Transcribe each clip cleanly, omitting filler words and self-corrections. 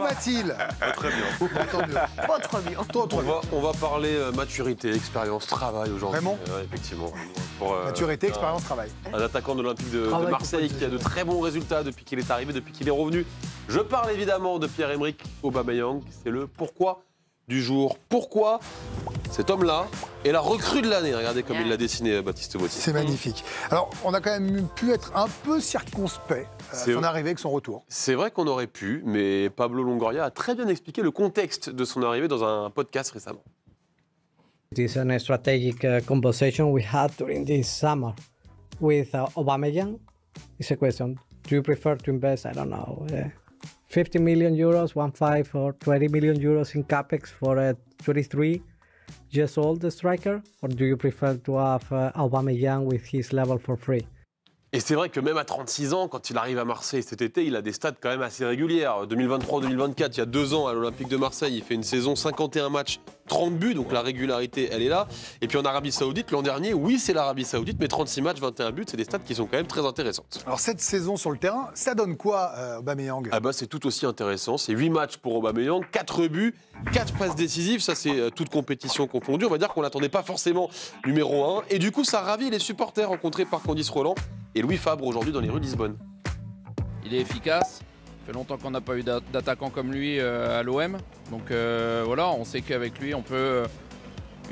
va-t-il? Très bien. Tant mieux. Pas trop bien. On va parler maturité, expérience, travail aujourd'hui. Vraiment effectivement. Maturité, expérience, travail. Un attaquant de l'Olympique de Marseille qui a de très bons résultats depuis qu'il est arrivé, depuis qu'il est revenu. Je parle évidemment de Pierre-Emerick Aubameyang. C'est le pourquoi du jour. Pourquoi cet homme-là est la recrue de l'année? Regardez comme il l'a dessiné, Baptiste Botti. C'est magnifique. Alors, on a quand même pu être un peu circonspect à son arrivée avec son retour. C'est vrai qu'on aurait pu, mais Pablo Longoria a très bien expliqué le contexte de son arrivée dans un podcast récemment. It is a strategic conversation we had during this summer with Aubameyang. It's a question. Do you prefer to invest, I don't know, 50 million euros, 15 or 20 million euros in capex for a 23 years old striker? Or do you prefer to have Aubameyang with his level for free? Et c'est vrai que même à 36 ans, quand il arrive à Marseille cet été, il a des stats quand même assez régulières. 2023-2024, il y a 2 ans à l'Olympique de Marseille, il fait une saison 51 matchs, 30 buts, donc la régularité, elle est là. Et puis en Arabie Saoudite, l'an dernier, oui, c'est l'Arabie Saoudite, mais 36 matchs, 21 buts, c'est des stats qui sont quand même très intéressantes. Alors cette saison sur le terrain, ça donne quoi, Aubameyang? C'est tout aussi intéressant. C'est 8 matchs pour Aubameyang, 4 buts, 4 passes décisives. Ça, c'est toute compétition confondue. On va dire qu'on l'attendait pas forcément numéro 1. Et du coup, ça ravit les supporters rencontrés par Candice Roland et Louis Fabre aujourd'hui dans les rues de Lisbonne. Il est efficace. Ça fait longtemps qu'on n'a pas eu d'attaquant comme lui à l'OM. Donc voilà, on sait qu'avec lui, on peut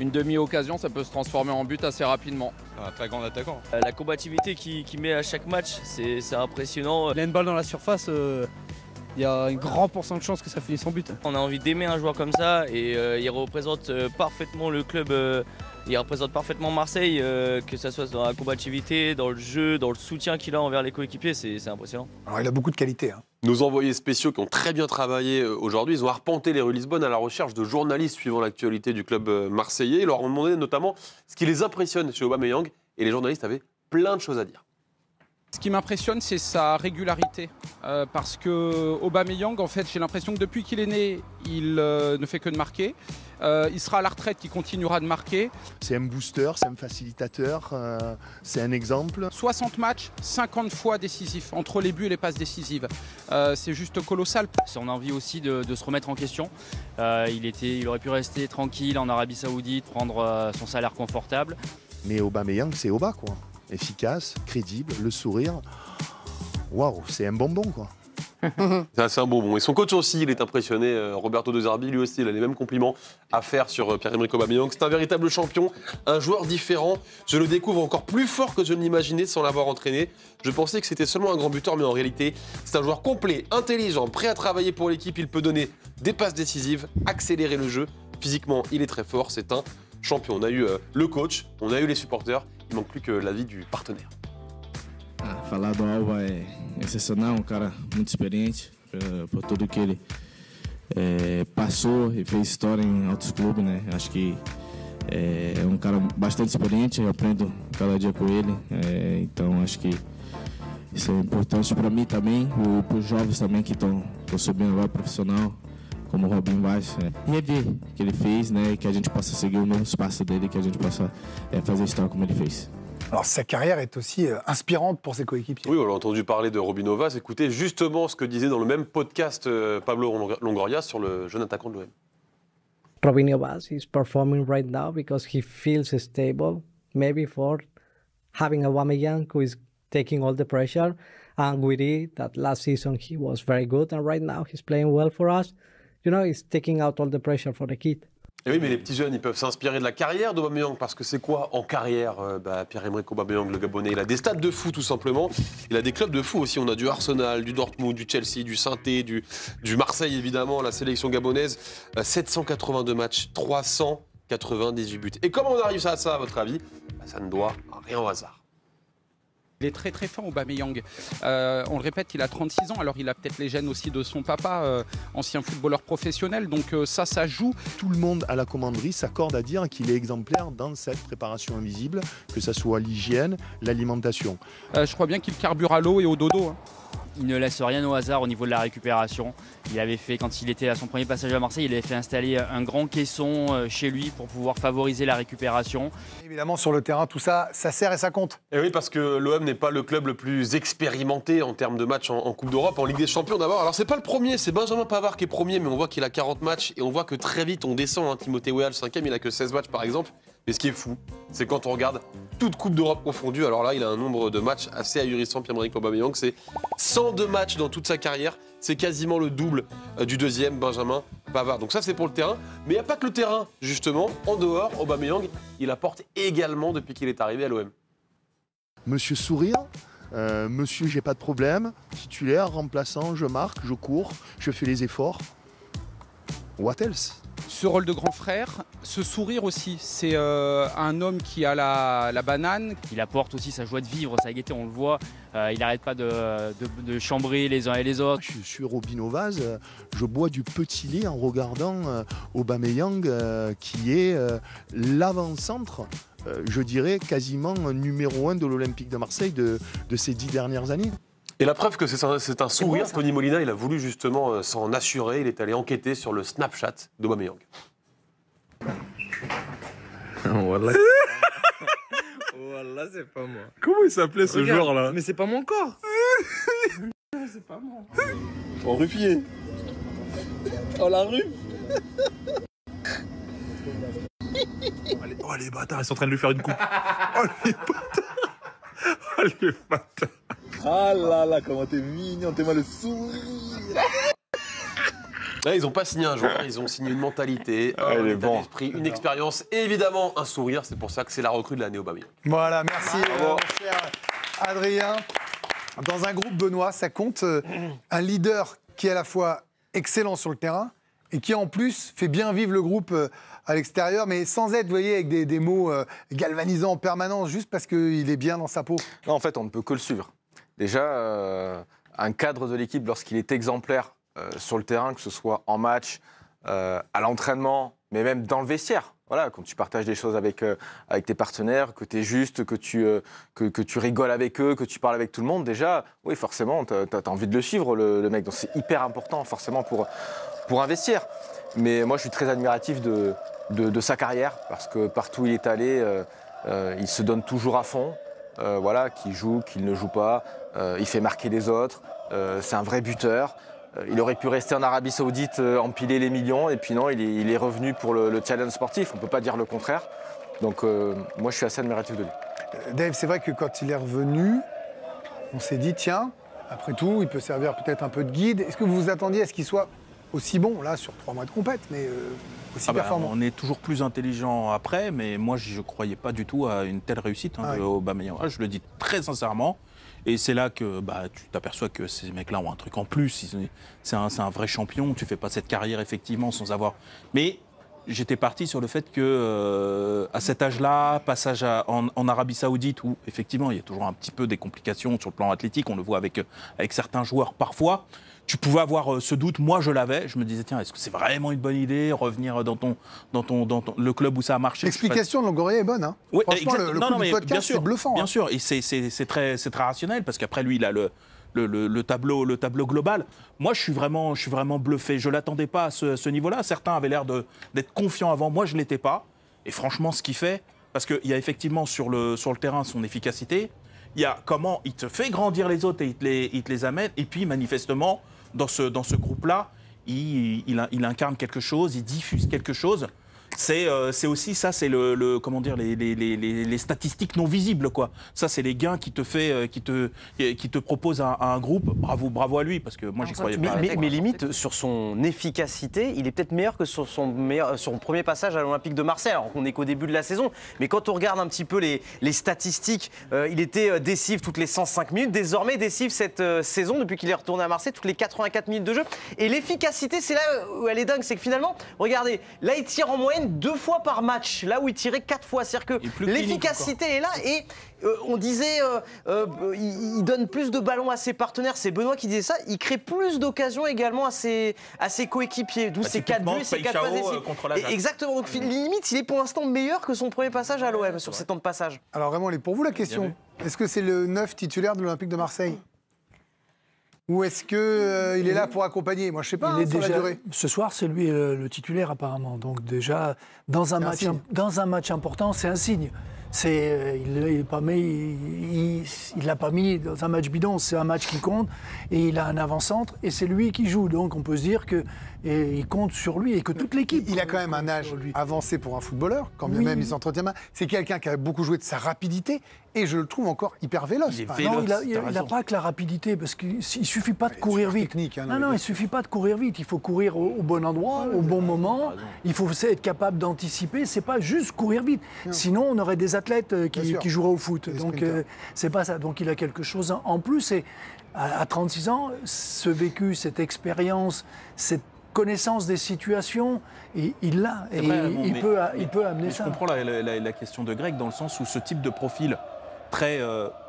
une demi-occasion, ça peut se transformer en but assez rapidement. Un très grand attaquant. La combativité qu'il met à chaque match, c'est impressionnant. Il a une balle dans la surface, il y a un grand pourcent de chances que ça finisse en but. On a envie d'aimer un joueur comme ça et il représente parfaitement le club. Il représente parfaitement Marseille, que ce soit dans la combativité, dans le jeu, dans le soutien qu'il a envers les coéquipiers, c'est impressionnant. Alors il a beaucoup de qualités. Nos envoyés spéciaux qui ont très bien travaillé aujourd'hui, ils ont arpenté les rues de Lisbonne à la recherche de journalistes suivant l'actualité du club marseillais. Ils leur ont demandé notamment ce qui les impressionne chez Aubameyang et les journalistes avaient plein de choses à dire. Ce qui m'impressionne, c'est sa régularité. Parce que Aubameyang, en fait, j'ai l'impression que depuis qu'il est né, il ne fait que de marquer. Il sera à la retraite, il continuera de marquer. C'est un booster, c'est un facilitateur, c'est un exemple. 60 matchs, 50 fois décisifs, entre les buts et les passes décisives. C'est juste colossal. On a envie aussi de se remettre en question. Il aurait pu rester tranquille en Arabie Saoudite, prendre son salaire confortable. Mais Aubameyang, c'est Aubameyang, quoi. Efficace, crédible, le sourire. Waouh, c'est un bonbon, quoi. C'est un bonbon. Et son coach aussi, il est impressionné. Roberto De Zerbi, lui aussi, il a les mêmes compliments à faire sur Pierre-Emerick Aubameyang. C'est un véritable champion, un joueur différent. Je le découvre encore plus fort que je ne l'imaginais sans l'avoir entraîné. Je pensais que c'était seulement un grand buteur, mais en réalité, c'est un joueur complet, intelligent, prêt à travailler pour l'équipe. Il peut donner des passes décisives, accélérer le jeu. Physiquement, il est très fort. C'est un champion. On a eu le coach, on a eu les supporters. Il ne manque plus que l'avis du partenaire. Falar do Alba é excepcional, cara muito experiente por tudo que ele passou e fez história em outros clubes, né? Acho que é cara bastante experiente, eu aprendo cada dia com ele, então acho que isso é importante para mim também, para os jovens também que estão subindo agora profissional, como o Robinho Vaz, rever o que ele fez, né? E que a gente possa seguir o mesmo espaço dele, que a gente possa fazer história como ele fez. Alors sa carrière est aussi inspirante pour ses coéquipiers. Oui, on a entendu parler de Robinho Vaz. Écoutez justement ce que disait dans le même podcast Pablo Longoria sur le jeune attaquant de l'OM. Robinho Vaz is performing right now because he feels stable, maybe for having Aubameyang who is taking all the pressure, and Guiri, that last season he was very good, and right now he's playing well for us. You know, he's taking out all the pressure for the kid. Et oui, mais les petits jeunes, ils peuvent s'inspirer de la carrière d'Aubameyang, parce que c'est quoi en carrière Pierre-Emerick Aubameyang, le Gabonais, il a des stades de fou tout simplement, il a des clubs de fou aussi, on a du Arsenal, du Dortmund, du Chelsea, du Saint-Étienne, du Marseille évidemment, la sélection gabonaise, 782 matchs, 398 buts. Et comment on arrive à ça à votre avis? Ça ne doit rien au hasard. Il est très très fin Aubameyang. On le répète, il a 36 ans, alors il a peut-être les gènes aussi de son papa, ancien footballeur professionnel, donc ça joue. Tout le monde à la commanderie s'accorde à dire qu'il est exemplaire dans cette préparation invisible, que ce soit l'hygiène, l'alimentation. Je crois bien qu'il carbure à l'eau et au dodo. il ne laisse rien au hasard au niveau de la récupération. Il avait fait, quand il était à son premier passage à Marseille, il avait fait installer un grand caisson chez lui pour pouvoir favoriser la récupération. Évidemment, sur le terrain, tout ça, ça sert et ça compte. Et oui, parce que l'OM n'est pas le club le plus expérimenté en termes de matchs en Coupe d'Europe, en Ligue des Champions d'abord. Alors c'est pas le premier, c'est Benjamin Pavard qui est premier, mais on voit qu'il a 40 matchs et on voit que très vite on descend. Hein. Timothée Weah, le 5e, il a que 16 matchs par exemple. Mais ce qui est fou, c'est quand on regarde toute Coupe d'Europe confondue, alors là il a un nombre de matchs assez ahurissant, Pierre-Emerick Aubameyang, c'est 102 matchs dans toute sa carrière, c'est quasiment le double du deuxième, Benjamin Pavard. Donc ça c'est pour le terrain, mais il n'y a pas que le terrain, justement, en dehors, Aubameyang, il apporte également depuis qu'il est arrivé à l'OM. Monsieur Sourire, monsieur j'ai pas de problème, titulaire, remplaçant, je marque, je cours, je fais les efforts. What else? Ce rôle de grand frère, ce sourire aussi, c'est un homme qui a la banane. Il apporte aussi sa joie de vivre, sa gaieté, on le voit. Il n'arrête pas de chambrer les uns et les autres. Je suis Robin Ovaz, je bois du petit lait en regardant Aubameyang qui est l'avant-centre, je dirais quasiment numéro 1 de l'Olympique de Marseille de ces 10 dernières années. Et la preuve que c'est un sourire, Tony Molina, il a voulu justement s'en assurer, il est allé enquêter sur le Snapchat d'Aubameyang. Wallah, c'est pas moi. Comment il s'appelait ce joueur-là? Mais c'est pas mon corps. C'est pas moi. Oh, Ruffier. Oh, la rue. Oh, les bâtards, ils sont en train de lui faire une coupe. Oh, les bâtards. Oh, les bâtards. Ah là là, comment t'es mignon, t'es mal le sourire. Là, ils n'ont pas signé un joueur, ils ont signé une mentalité, un état d'esprit, une expérience et évidemment un sourire. C'est pour ça que c'est la recrue de l'année Aubameyang. Voilà, merci mon cher Adrien. Dans un groupe, Benoît, ça compte un leader qui est à la fois excellent sur le terrain et qui en plus fait bien vivre le groupe à l'extérieur, mais sans être, vous voyez, avec des mots galvanisants en permanence, juste parce qu'il est bien dans sa peau. Non, en fait, on ne peut que le suivre. Déjà, un cadre de l'équipe, lorsqu'il est exemplaire sur le terrain, que ce soit en match, à l'entraînement, mais même dans le vestiaire. Voilà, quand tu partages des choses avec tes partenaires, que tu es juste, que tu rigoles avec eux, que tu parles avec tout le monde, déjà, oui, forcément, tu as envie de le suivre, le mec. Donc c'est hyper important, forcément, pour un vestiaire. Mais moi, je suis très admiratif de sa carrière, parce que partout où il est allé, il se donne toujours à fond. Voilà, qu'il joue, qu'il ne joue pas, il fait marquer les autres, c'est un vrai buteur. Il aurait pu rester en Arabie Saoudite, empiler les millions, et puis non, il est revenu pour le challenge sportif, on ne peut pas dire le contraire. Donc moi je suis assez admiratif de lui. Dave, c'est vrai que quand il est revenu, on s'est dit, tiens, après tout, il peut servir peut-être un peu de guide. Est-ce que vous vous attendiez à ce qu'il soit aussi bon, là, sur 3 mois de compète, mais aussi performant? On est toujours plus intelligent après, mais moi je ne croyais pas du tout à une telle réussite de Aubameyang. Je le dis très sincèrement. Et c'est là que tu t'aperçois que ces mecs-là ont un truc en plus. C'est un vrai champion. Tu fais pas cette carrière effectivement sans avoir. Mais j'étais parti sur le fait que à cet âge-là, passage en Arabie Saoudite, où effectivement il y a toujours un petit peu des complications sur le plan athlétique, on le voit avec certains joueurs parfois. Tu pouvais avoir ce doute, moi je l'avais, je me disais tiens, est-ce que c'est vraiment une bonne idée revenir dans le club où ça a marché? L'explication de Longoria est bonne, hein. Oui, franchement, le coup du podcast, c'est bluffant. Bien sûr, et c'est très rationnel, parce qu'après lui, il a le tableau global. Moi, je suis vraiment bluffé, je ne l'attendais pas à ce niveau-là. Certains avaient l'air d'être confiants avant, moi je ne l'étais pas. Et franchement, ce qu'il fait, parce qu'il y a effectivement sur le terrain son efficacité, il y a comment il te fait grandir les autres et il te les amène, et puis manifestement, dans ce groupe-là, il incarne quelque chose, il diffuse quelque chose. C'est aussi ça, c'est comment dire, les statistiques non visibles, quoi. Ça, c'est les gains qui te propose un groupe. Bravo à lui, parce que moi j'y croyais pas. Mais limite, sur son efficacité, il est peut-être meilleur que sur son premier passage à l'Olympique de Marseille. Alors qu'on n'est qu'au début de la saison, mais quand on regarde un petit peu les statistiques, il était décisif toutes les 105 minutes. Désormais, décisif cette saison, depuis qu'il est retourné à Marseille, toutes les 84 minutes de jeu. Et l'efficacité, c'est là où elle est dingue, c'est que finalement, regardez, là il tire en moyenne 2 fois par match, là où il tirait 4 fois. C'est-à-dire que l'efficacité est là, et on disait il donne plus de ballons à ses partenaires, c'est Benoît qui disait ça, il crée plus d'occasions également à ses coéquipiers, d'où ses 4 buts, ses 4 passes décisives. Exactement, donc limite il est pour l'instant meilleur que son premier passage à l'OM sur ses temps de passage. Alors vraiment, elle est pour vous la question. Est-ce que c'est le 9 titulaire de l'Olympique de Marseille? Ou est-ce que il est là pour accompagner? Moi, je sais pas, Il est sur la déjà, durée. ce soir, c'est lui le titulaire apparemment. Donc déjà, dans un match important, c'est un signe. Il l'a pas mis dans un match bidon, c'est un match qui compte et il a un avant-centre et c'est lui qui joue. Donc on peut se dire qu'il compte sur lui et que toute l'équipe. Il a quand même un âge avancé pour un footballeur, quand bien même il s'entretient bien. C'est quelqu'un qui a beaucoup joué de sa rapidité et je le trouve encore hyper véloce. Non, il n'a pas que la rapidité parce qu'il suffit pas de courir vite. Technique, hein, non, il suffit pas de courir vite. Il faut courir au bon endroit, au bon moment. Il faut être capable d'anticiper. C'est pas juste courir vite. Sinon, on aurait des athlètes qui joueraient au foot. Donc c'est pas ça. Donc il a quelque chose en plus. Et à 36 ans, ce vécu, cette expérience, cette connaissance des situations, il l'a. Et il peut amener ça. Je comprends la question de Greg dans le sens où ce type de profil très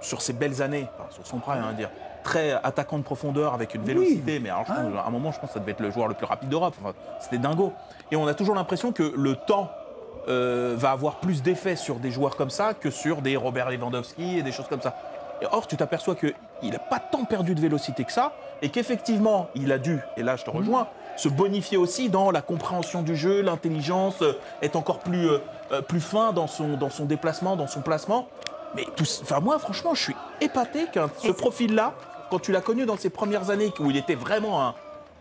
sur ses belles années, enfin, sur son prime, dire très attaquant de profondeur avec une vélocité, mais alors, à un moment je pense que ça devait être le joueur le plus rapide d'Europe, enfin, c'était dingo. Et on a toujours l'impression que le temps va avoir plus d'effet sur des joueurs comme ça que sur des Robert Lewandowski et des choses comme ça. Et or tu t'aperçois qu'il n'a pas tant perdu de vélocité que ça et qu'effectivement il a dû, et là je te rejoins, se bonifier aussi dans la compréhension du jeu, l'intelligence, être encore plus fin dans son déplacement, dans son placement. Mais moi, franchement, je suis épaté que ce profil-là, quand tu l'as connu dans ses premières années, où il était vraiment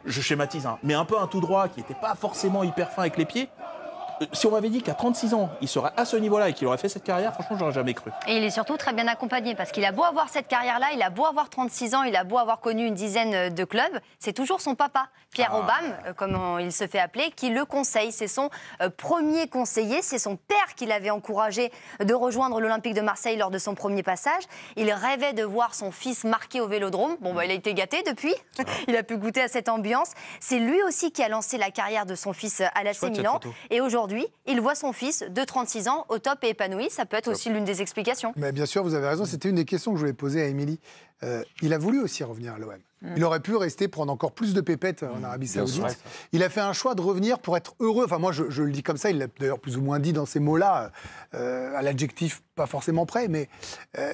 je schématise, mais un peu un tout droit, qui n'était pas forcément hyper fin avec les pieds, si on m'avait dit qu'à 36 ans, il serait à ce niveau-là et qu'il aurait fait cette carrière, franchement, j'aurais jamais cru. Et il est surtout très bien accompagné parce qu'il a beau avoir cette carrière-là, il a beau avoir 36 ans, il a beau avoir connu une dizaine de clubs, c'est toujours son papa, Pierre Aubame, comme il se fait appeler, qui le conseille. C'est son premier conseiller, c'est son père qui l'avait encouragé de rejoindre l'Olympique de Marseille lors de son premier passage. Il rêvait de voir son fils marqué au Vélodrome. Bon, il a été gâté depuis, il a pu goûter à cette ambiance. C'est lui aussi qui a lancé la carrière de son fils à l'AC Milan. Et aujourd'hui, il voit son fils de 36 ans au top et épanoui. Ça peut être aussi l'une des explications. Mais bien sûr, vous avez raison. C'était une des questions que je voulais poser à Émilie. Il a voulu aussi revenir à l'OM. Il aurait pu rester, prendre encore plus de pépettes en Arabie Saoudite. Il a fait un choix de revenir pour être heureux. Enfin, moi, je le dis comme ça. Il l'a d'ailleurs plus ou moins dit dans ces mots-là, à l'adjectif pas forcément près. Mais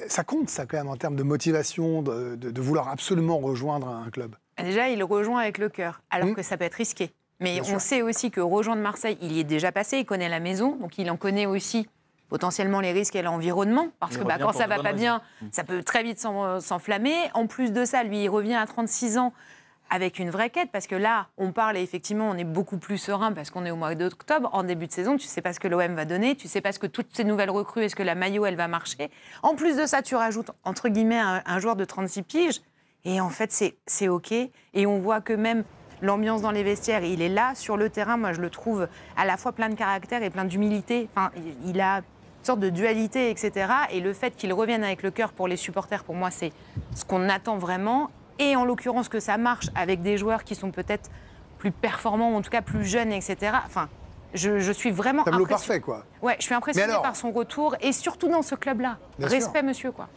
ça compte, ça, quand même, en termes de motivation, de vouloir absolument rejoindre un club. Déjà, il rejoint avec le cœur, alors que ça peut être risqué. Mais on sait aussi que rejoindre Marseille, il y est déjà passé, il connaît la maison, donc il en connaît aussi potentiellement les risques et l'environnement, parce que quand ça ne va pas bien, ça peut très vite s'enflammer. En plus de ça, lui, il revient à 36 ans avec une vraie quête, parce que là, on parle et effectivement, on est beaucoup plus serein parce qu'on est au mois d'octobre. En début de saison, tu ne sais pas ce que l'OM va donner, tu ne sais pas ce que toutes ces nouvelles recrues, est-ce que la maillot, elle va marcher. En plus de ça, tu rajoutes, entre guillemets, un joueur de 36 piges, et en fait, c'est OK. Et on voit que même l'ambiance dans les vestiaires, il est là, sur le terrain, moi je le trouve à la fois plein de caractère et plein d'humilité. Enfin, il a une sorte de dualité, etc. Et le fait qu'il revienne avec le cœur pour les supporters, pour moi, c'est ce qu'on attend vraiment. Et en l'occurrence, que ça marche avec des joueurs qui sont peut-être plus performants, ou en tout cas plus jeunes, etc. Enfin, je suis vraiment tableau parfait, quoi. Ouais, je suis impressionnée par son retour, et surtout dans ce club-là. Respect, monsieur, quoi.